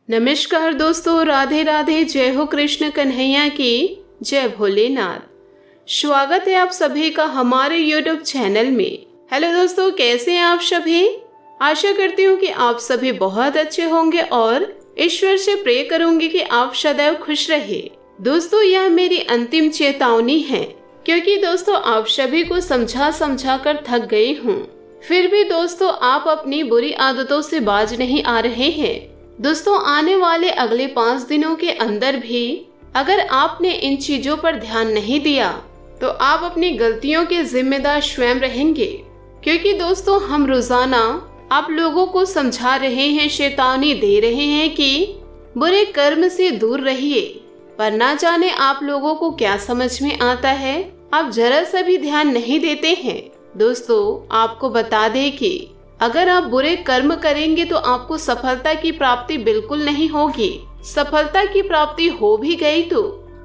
नमस्कार दोस्तों, राधे राधे, जय हो कृष्ण कन्हैया की, जय भोलेनाथ। स्वागत है आप सभी का हमारे YouTube चैनल में। हेलो दोस्तों, कैसे हैं आप सभी? आशा करती हूँ कि आप सभी बहुत अच्छे होंगे और ईश्वर से प्रे करूंगी कि आप सदैव खुश रहे। दोस्तों, यह मेरी अंतिम चेतावनी है क्योंकि दोस्तों आप सभी को समझा समझा कर थक गई हूँ। फिर भी दोस्तों आप अपनी बुरी आदतों से बाज नहीं आ रहे हैं। दोस्तों, आने वाले अगले 5 दिनों के अंदर भी अगर आपने इन चीजों पर ध्यान नहीं दिया तो आप अपनी गलतियों के जिम्मेदार स्वयं रहेंगे। क्योंकि दोस्तों हम रोजाना आप लोगों को समझा रहे हैं, चेतावनी दे रहे हैं कि बुरे कर्म से दूर रहिए, पर ना जाने आप लोगों को क्या समझ में आता है, आप जरा सा भी ध्यान नहीं देते हैं। दोस्तों, आपको बता दें कि अगर आप बुरे कर्म करेंगे तो आपको सफलता की प्राप्ति बिल्कुल नहीं होगी। सफलता की प्राप्ति हो भी गई तो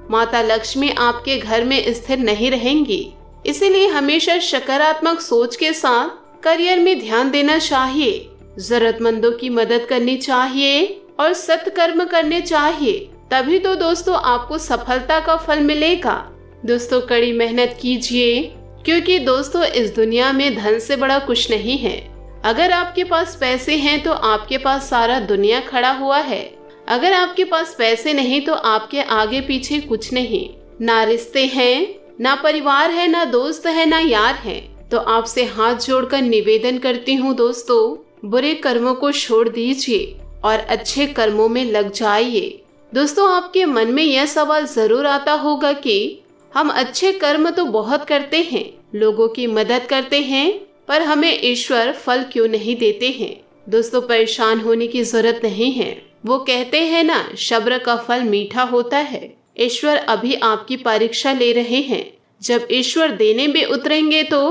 माता लक्ष्मी आपके घर में स्थिर नहीं रहेंगी। इसीलिए हमेशा सकारात्मक सोच के साथ करियर में ध्यान देना चाहिए, जरूरतमंदों की मदद करनी चाहिए और सत्कर्म करने चाहिए। तभी तो दोस्तों आपको सफलता का फल मिलेगा। दोस्तों, कड़ी मेहनत कीजिए क्योंकि दोस्तों इस दुनिया में धन से बड़ा कुछ नहीं है। अगर आपके पास पैसे हैं तो आपके पास सारा दुनिया खड़ा हुआ है। अगर आपके पास पैसे नहीं तो आपके आगे पीछे कुछ नहीं। ना रिश्ते हैं, ना परिवार है, ना दोस्त है, ना यार है। तो आपसे हाथ जोड़कर निवेदन करती हूँ दोस्तों, बुरे कर्मों को छोड़ दीजिए और अच्छे कर्मों में लग जाइए। दोस्तों, आपके मन में यह सवाल जरूर आता होगा कि हम अच्छे कर्म तो बहुत करते हैं, लोगों की मदद करते हैं, पर हमें ईश्वर फल क्यों नहीं देते हैं? दोस्तों, परेशान होने की जरूरत नहीं है। वो कहते हैं ना, सब्र का फल मीठा होता है। ईश्वर अभी आपकी परीक्षा ले रहे हैं। जब ईश्वर देने में उतरेंगे तो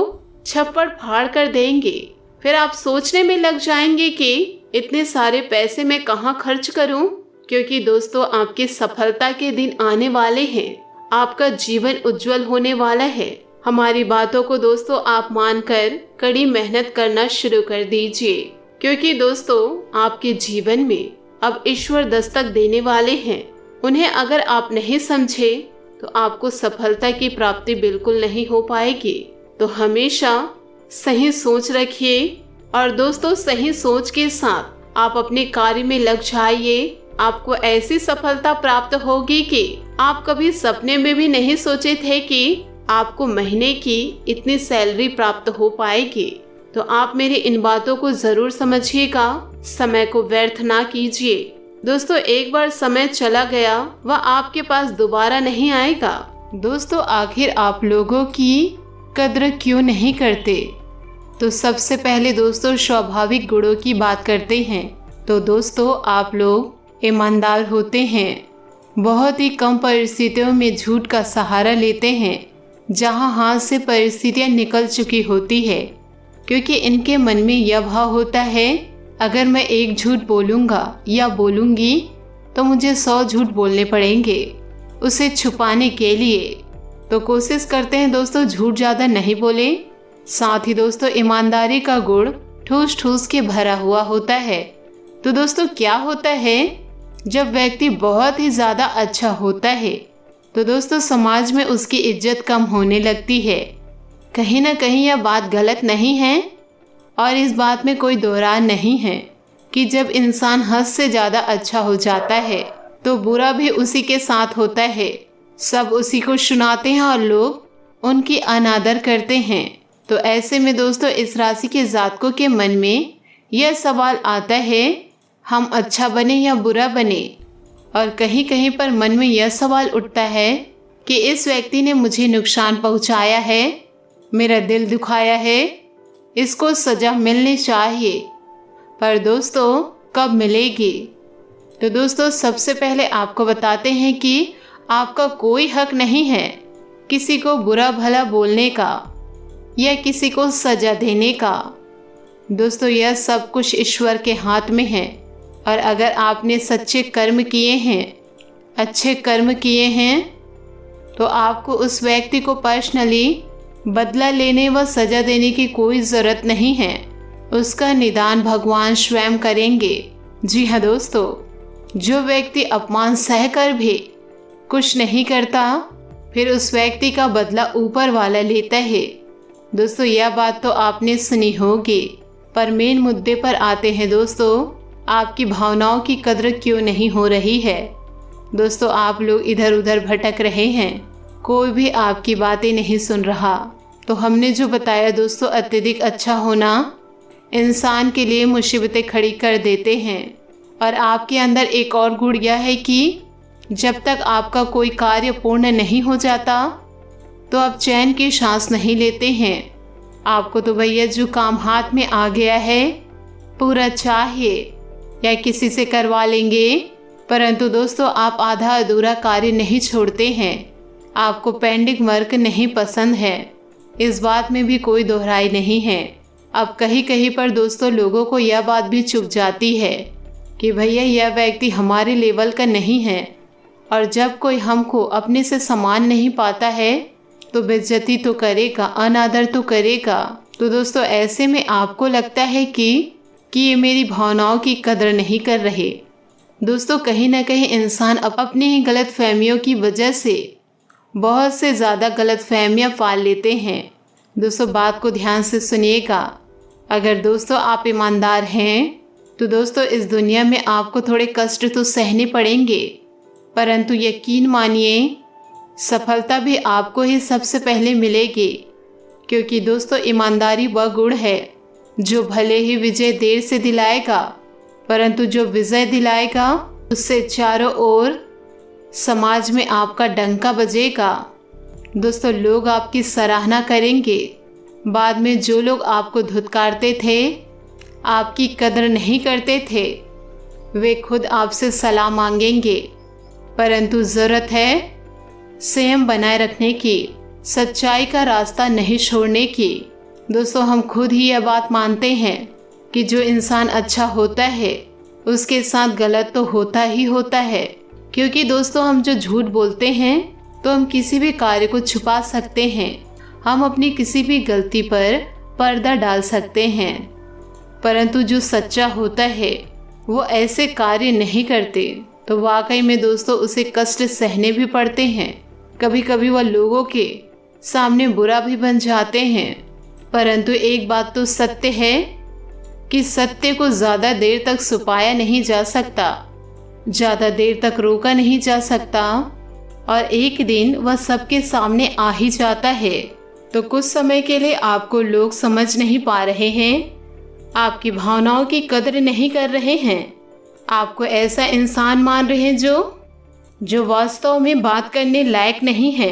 छप्पड़ फाड़ कर देंगे। फिर आप सोचने में लग जाएंगे कि इतने सारे पैसे मैं कहाँ खर्च करूं? क्योंकि दोस्तों आपकी सफलता के दिन आने वाले हैं। आपका जीवन उज्जवल होने वाला है। हमारी बातों को दोस्तों आप मानकर कड़ी मेहनत करना शुरू कर दीजिए, क्योंकि दोस्तों आपके जीवन में अब ईश्वर दस्तक देने वाले हैं। उन्हें अगर आप नहीं समझे तो आपको सफलता की प्राप्ति बिल्कुल नहीं हो पाएगी। तो हमेशा सही सोच रखिए और दोस्तों सही सोच के साथ आप अपने कार्य में लग जाइए। आपको ऐसी सफलता प्राप्त होगी कि आप कभी सपने में भी नहीं सोचे थे कि आपको महीने की इतनी सैलरी प्राप्त हो पाएगी। तो आप मेरी इन बातों को जरूर समझिएगा, समय को व्यर्थ ना कीजिए। दोस्तों, एक बार समय चला गया वह आपके पास दोबारा नहीं आएगा। दोस्तों, आखिर आप लोगों की कद्र क्यों नहीं करते? तो सबसे पहले दोस्तों स्वाभाविक गुणों की बात करते हैं। तो दोस्तों आप लोग ईमानदार होते हैं, बहुत ही कम परिस्थितियों में झूठ का सहारा लेते हैं जहां हाथ से परिस्थितियां निकल चुकी होती है, क्योंकि इनके मन में यह भाव होता है अगर मैं एक झूठ बोलूँगा या बोलूँगी तो मुझे 100 झूठ बोलने पड़ेंगे उसे छुपाने के लिए। तो कोशिश करते हैं दोस्तों झूठ ज़्यादा नहीं बोले। साथ ही दोस्तों ईमानदारी का गुण ठूस ठूस के भरा हुआ होता है। तो दोस्तों क्या होता है, जब व्यक्ति बहुत ही ज़्यादा अच्छा होता है तो दोस्तों समाज में उसकी इज्जत कम होने लगती है। कहीं ना कहीं यह बात गलत नहीं है और इस बात में कोई दोहरान नहीं है कि जब इंसान हद से ज़्यादा अच्छा हो जाता है तो बुरा भी उसी के साथ होता है। सब उसी को सुनाते हैं और लोग उनकी अनादर करते हैं। तो ऐसे में दोस्तों इस राशि के जातकों के मन में यह सवाल आता है, हम अच्छा बने या बुरा बने? और कहीं कहीं पर मन में यह सवाल उठता है कि इस व्यक्ति ने मुझे नुकसान पहुंचाया है, मेरा दिल दुखाया है, इसको सजा मिलनी चाहिए। पर दोस्तों कब मिलेगी? तो दोस्तों सबसे पहले आपको बताते हैं कि आपका कोई हक नहीं है किसी को बुरा भला बोलने का या किसी को सजा देने का। दोस्तों यह सब कुछ ईश्वर के हाथ में है और अगर आपने सच्चे कर्म किए हैं, अच्छे कर्म किए हैं, तो आपको उस व्यक्ति को पर्सनली बदला लेने व सजा देने की कोई ज़रूरत नहीं है। उसका निदान भगवान स्वयं करेंगे। जी हाँ दोस्तों, जो व्यक्ति अपमान सहकर भी कुछ नहीं करता, फिर उस व्यक्ति का बदला ऊपर वाला लेता है। दोस्तों यह बात तो आपने सुनी होगी, पर मेन मुद्दे पर आते हैं दोस्तों, आपकी भावनाओं की कद्र क्यों नहीं हो रही है। दोस्तों आप लोग इधर उधर भटक रहे हैं, कोई भी आपकी बातें नहीं सुन रहा। तो हमने जो बताया दोस्तों, अत्यधिक अच्छा होना इंसान के लिए मुसीबतें खड़ी कर देते हैं। और आपके अंदर एक और गुण यह है कि जब तक आपका कोई कार्य पूर्ण नहीं हो जाता तो आप चैन की सांस नहीं लेते हैं। आपको तो भैया जो काम हाथ में आ गया है पूरा चाहिए या किसी से करवा लेंगे, परंतु दोस्तों आप आधा अधूरा कार्य नहीं छोड़ते हैं। आपको पेंडिंग वर्क नहीं पसंद है, इस बात में भी कोई दोहराई नहीं है। अब कहीं कहीं पर दोस्तों लोगों को यह बात भी चुभ जाती है कि भैया यह व्यक्ति हमारे लेवल का नहीं है, और जब कोई हमको अपने से समान नहीं पाता है तो बेइज्जती तो करेगा, अनादर तो करेगा। तो दोस्तों ऐसे में आपको लगता है कि ये मेरी भावनाओं की कदर नहीं कर रहे। दोस्तों कहीं ना कहीं इंसान अपनी ही गलत फहमियों की वजह से बहुत से ज़्यादा गलत फहमियाँ पाल लेते हैं। दोस्तों बात को ध्यान से सुनिएगा। अगर दोस्तों आप ईमानदार हैं तो दोस्तों इस दुनिया में आपको थोड़े कष्ट तो सहने पड़ेंगे, परंतु यकीन मानिए सफलता भी आपको ही सबसे पहले मिलेगी। क्योंकि दोस्तों ईमानदारी वह गुण है जो भले ही विजय देर से दिलाएगा, परंतु जो विजय दिलाएगा उससे चारों ओर समाज में आपका डंका बजेगा। दोस्तों लोग आपकी सराहना करेंगे, बाद में जो लोग आपको धुतकारते थे, आपकी कदर नहीं करते थे, वे खुद आपसे सलाह मांगेंगे। परंतु ज़रूरत है संयम बनाए रखने की, सच्चाई का रास्ता नहीं छोड़ने की। दोस्तों हम खुद ही यह बात मानते हैं कि जो इंसान अच्छा होता है उसके साथ गलत तो होता ही होता है। क्योंकि दोस्तों हम जो झूठ बोलते हैं तो हम किसी भी कार्य को छुपा सकते हैं, हम अपनी किसी भी गलती पर पर्दा डाल सकते हैं, परंतु जो सच्चा होता है वो ऐसे कार्य नहीं करते। तो वाकई में दोस्तों उसे कष्ट सहने भी पड़ते हैं, कभी कभी वह लोगों के सामने बुरा भी बन जाते हैं। परंतु एक बात तो सत्य है कि सत्य को ज़्यादा देर तक छुपाया नहीं जा सकता, ज़्यादा देर तक रोका नहीं जा सकता, और एक दिन वह सबके सामने आ ही जाता है। तो कुछ समय के लिए आपको लोग समझ नहीं पा रहे हैं, आपकी भावनाओं की कदर नहीं कर रहे हैं, आपको ऐसा इंसान मान रहे हैं जो वास्तव में बात करने लायक नहीं है,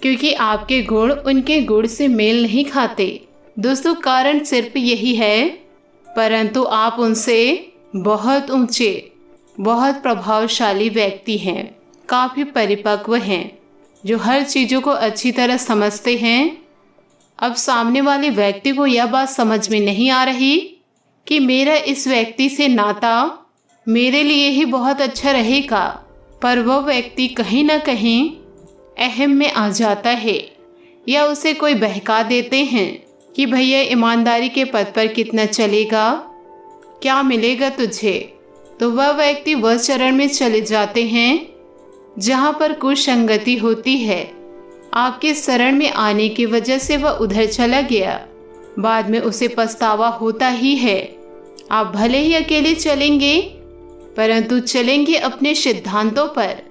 क्योंकि आपके गुण उनके गुण से मेल नहीं खाते। दोस्तों कारण सिर्फ यही है, परंतु आप उनसे बहुत ऊंचे, बहुत प्रभावशाली व्यक्ति हैं, काफ़ी परिपक्व हैं, जो हर चीज़ों को अच्छी तरह समझते हैं। अब सामने वाले व्यक्ति को यह बात समझ में नहीं आ रही कि मेरा इस व्यक्ति से नाता मेरे लिए ही बहुत अच्छा रहेगा, पर वह व्यक्ति कहीं ना कहीं अहम में आ जाता है, या उसे कोई बहका देते हैं कि भैया ईमानदारी के पथ पर कितना चलेगा, क्या मिलेगा तुझे। तो वह व्यक्ति वह चरण में चले जाते हैं जहाँ पर कुछ संगति होती है। आपके शरण में आने की वजह से वह उधर चला गया, बाद में उसे पछतावा होता ही है। आप भले ही अकेले चलेंगे, परंतु चलेंगे अपने सिद्धांतों पर।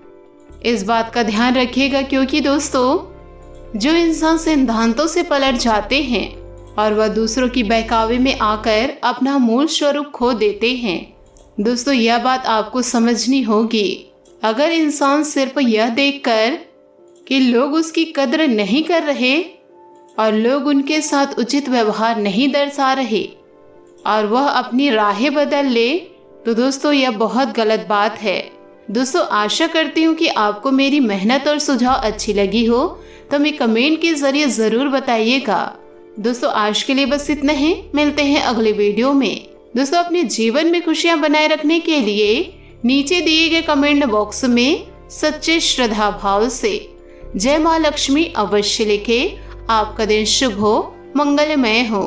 इस बात का ध्यान रखिएगा, क्योंकि दोस्तों जो इंसान सिद्धांतों से पलट जाते हैं और वह दूसरों की बहकावे में आकर अपना मूल स्वरूप खो देते हैं। दोस्तों यह बात आपको समझनी होगी। अगर इंसान सिर्फ यह देखकर कि लोग उसकी कद्र नहीं कर रहे और लोग उनके साथ उचित व्यवहार नहीं दर्शा रहे और वह अपनी राहें बदल ले, तो दोस्तों यह बहुत गलत बात है। दोस्तों आशा करती हूँ कि आपको मेरी मेहनत और सुझाव अच्छी लगी हो, तो हमें कमेंट के जरिए ज़रूर बताइएगा। दोस्तों आज के लिए बस इतना ही, मिलते हैं अगले वीडियो में। दोस्तों अपने जीवन में खुशियाँ बनाए रखने के लिए नीचे दिए गए कमेंट बॉक्स में सच्चे श्रद्धा भाव से जय माँ लक्ष्मी अवश्य लिखे। आपका दिन शुभ हो, मंगलमय हो।